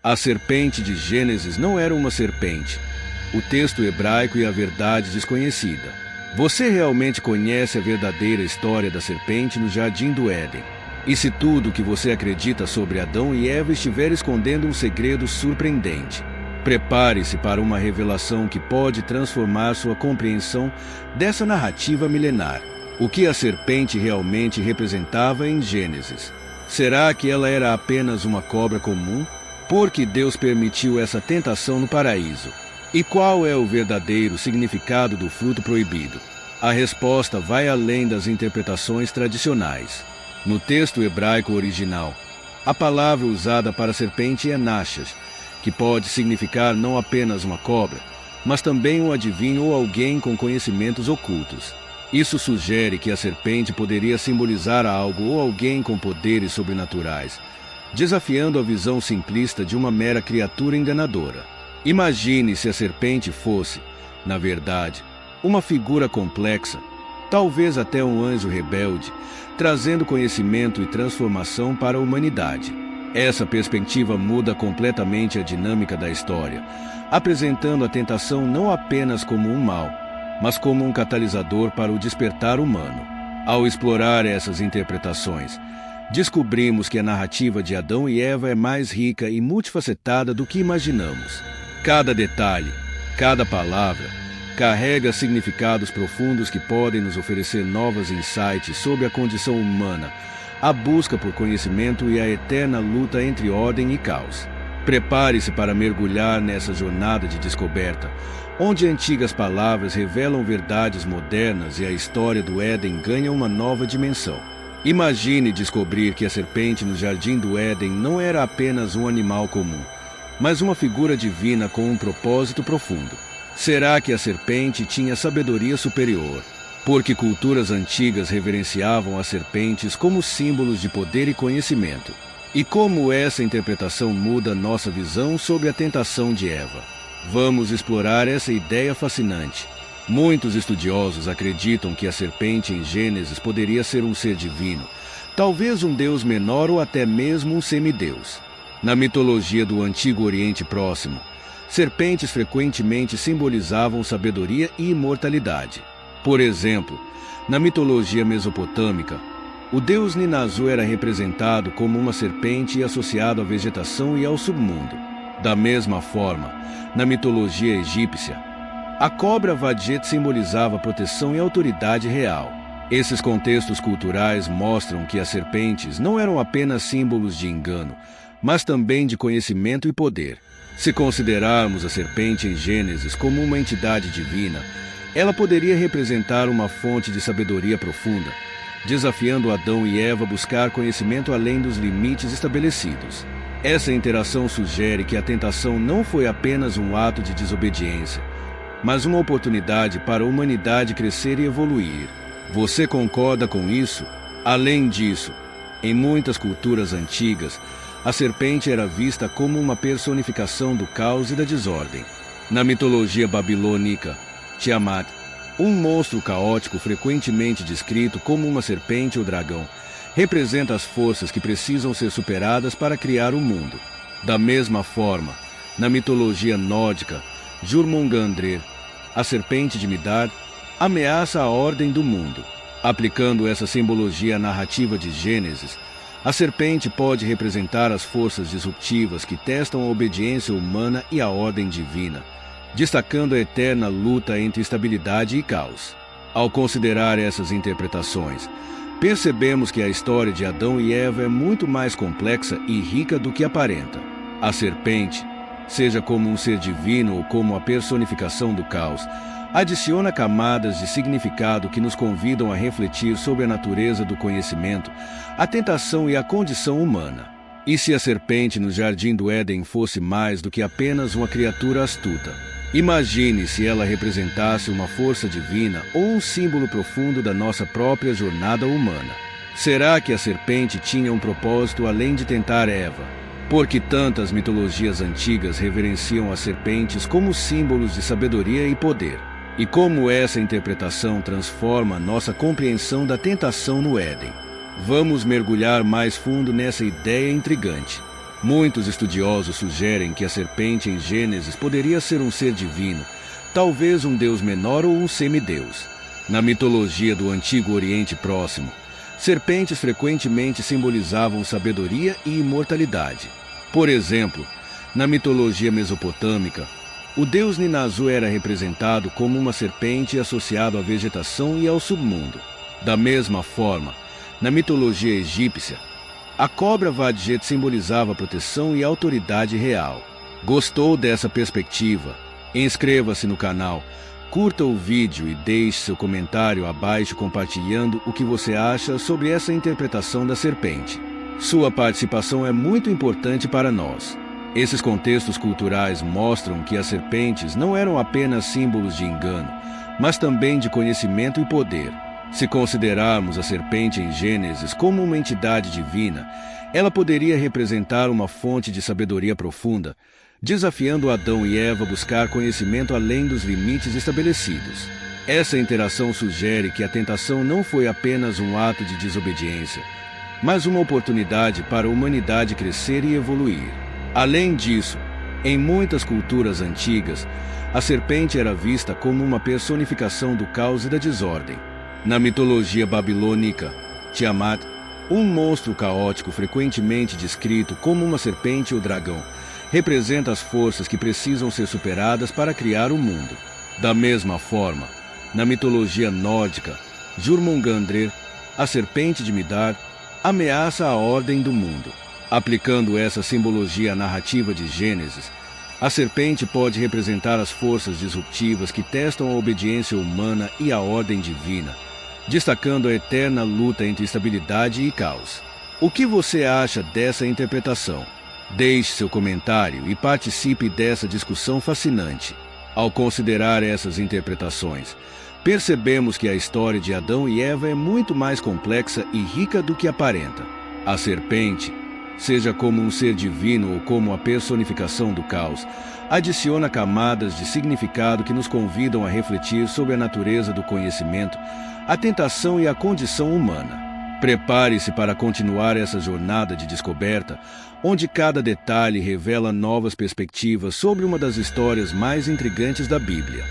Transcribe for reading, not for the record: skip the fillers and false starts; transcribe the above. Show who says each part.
Speaker 1: A serpente de Gênesis não era uma serpente. O texto hebraico e a verdade desconhecida. Você realmente conhece a verdadeira história da serpente no Jardim do Éden. E se tudo o que você acredita sobre Adão e Eva estiver escondendo um segredo surpreendente, prepare-se para uma revelação que pode transformar sua compreensão dessa narrativa milenar. O que a serpente realmente representava em Gênesis? Será que ela era apenas uma cobra comum? Por que Deus permitiu essa tentação no paraíso? E qual é o verdadeiro significado do fruto proibido? A resposta vai além das interpretações tradicionais. No texto hebraico original, a palavra usada para serpente é Nachash, que pode significar não apenas uma cobra, mas também um adivinho ou alguém com conhecimentos ocultos. Isso sugere que a serpente poderia simbolizar algo ou alguém com poderes sobrenaturais, desafiando a visão simplista de uma mera criatura enganadora. Imagine se a serpente fosse, na verdade, uma figura complexa, talvez até um anjo rebelde, trazendo conhecimento e transformação para a humanidade. Essa perspectiva muda completamente a dinâmica da história, apresentando a tentação não apenas como um mal, mas como um catalisador para o despertar humano. Ao explorar essas interpretações, descobrimos que a narrativa de Adão e Eva é mais rica e multifacetada do que imaginamos. Cada detalhe, cada palavra, carrega significados profundos que podem nos oferecer novos insights sobre a condição humana, a busca por conhecimento e a eterna luta entre ordem e caos. Prepare-se para mergulhar nessa jornada de descoberta, onde antigas palavras revelam verdades modernas e a história do Éden ganha uma nova dimensão. Imagine descobrir que a serpente no Jardim do Éden não era apenas um animal comum, mas uma figura divina com um propósito profundo. Será que a serpente tinha sabedoria superior? Porque culturas antigas reverenciavam as serpentes como símbolos de poder e conhecimento. E como essa interpretação muda nossa visão sobre a tentação de Eva? Vamos explorar essa ideia fascinante. Muitos estudiosos acreditam que a serpente em Gênesis poderia ser um ser divino, talvez um deus menor ou até mesmo um semideus. Na mitologia do Antigo Oriente Próximo, serpentes frequentemente simbolizavam sabedoria e imortalidade. Por exemplo, na mitologia mesopotâmica, o deus Ninazu era representado como uma serpente e associado à vegetação e ao submundo. Da mesma forma, na mitologia egípcia, a cobra Wadjet simbolizava proteção e autoridade real. Esses contextos culturais mostram que as serpentes não eram apenas símbolos de engano, mas também de conhecimento e poder. Se considerarmos a serpente em Gênesis como uma entidade divina, ela poderia representar uma fonte de sabedoria profunda, desafiando Adão e Eva a buscar conhecimento além dos limites estabelecidos. Essa interação sugere que a tentação não foi apenas um ato de desobediência, mas uma oportunidade para a humanidade crescer e evoluir. Você concorda com isso? Além disso, em muitas culturas antigas, a serpente era vista como uma personificação do caos e da desordem. Na mitologia babilônica, Tiamat, um monstro caótico frequentemente descrito como uma serpente ou dragão, representa as forças que precisam ser superadas para criar o mundo. Da mesma forma, na mitologia nórdica, Jurmungandr, a serpente de Midgard, ameaça a ordem do mundo. Aplicando essa simbologia à narrativa de Gênesis, a serpente pode representar as forças disruptivas que testam a obediência humana e a ordem divina, destacando a eterna luta entre estabilidade e caos. Ao considerar essas interpretações, percebemos que a história de Adão e Eva é muito mais complexa e rica do que aparenta. A serpente, seja como um ser divino ou como a personificação do caos, adiciona camadas de significado que nos convidam a refletir sobre a natureza do conhecimento, a tentação e a condição humana. E se a serpente no Jardim do Éden fosse mais do que apenas uma criatura astuta? Imagine se ela representasse uma força divina ou um símbolo profundo da nossa própria jornada humana. Será que a serpente tinha um propósito além de tentar Eva? Porque tantas mitologias antigas reverenciam as serpentes como símbolos de sabedoria e poder. E como essa interpretação transforma nossa compreensão da tentação no Éden. Vamos mergulhar mais fundo nessa ideia intrigante. Muitos estudiosos sugerem que a serpente em Gênesis poderia ser um ser divino, talvez um deus menor ou um semideus. Na mitologia do Antigo Oriente Próximo, serpentes frequentemente simbolizavam sabedoria e imortalidade. Por exemplo, na mitologia mesopotâmica, o deus Ninazu era representado como uma serpente associado à vegetação e ao submundo. Da mesma forma, na mitologia egípcia, a cobra Wadjet simbolizava proteção e autoridade real. Gostou dessa perspectiva? Inscreva-se no canal, curta o vídeo e deixe seu comentário abaixo compartilhando o que você acha sobre essa interpretação da serpente. Sua participação é muito importante para nós. Esses contextos culturais mostram que as serpentes não eram apenas símbolos de engano, mas também de conhecimento e poder. Se considerarmos a serpente em Gênesis como uma entidade divina, ela poderia representar uma fonte de sabedoria profunda, desafiando Adão e Eva a buscar conhecimento além dos limites estabelecidos. Essa interação sugere que a tentação não foi apenas um ato de desobediência, mas uma oportunidade para a humanidade crescer e evoluir. Além disso, em muitas culturas antigas, a serpente era vista como uma personificação do caos e da desordem. Na mitologia babilônica, Tiamat, um monstro caótico frequentemente descrito como uma serpente ou dragão, representa as forças que precisam ser superadas para criar o mundo. Da mesma forma, na mitologia nórdica, Jormungandr, a serpente de Midgard, ameaça a ordem do mundo. Aplicando essa simbologia à narrativa de Gênesis, a serpente pode representar as forças disruptivas que testam a obediência humana e a ordem divina, destacando a eterna luta entre estabilidade e caos. O que você acha dessa interpretação? Deixe seu comentário e participe dessa discussão fascinante. Ao considerar essas interpretações, percebemos que a história de Adão e Eva é muito mais complexa e rica do que aparenta. A serpente, seja como um ser divino ou como a personificação do caos, adiciona camadas de significado que nos convidam a refletir sobre a natureza do conhecimento, a tentação e a condição humana. Prepare-se para continuar essa jornada de descoberta, onde cada detalhe revela novas perspectivas sobre uma das histórias mais intrigantes da Bíblia.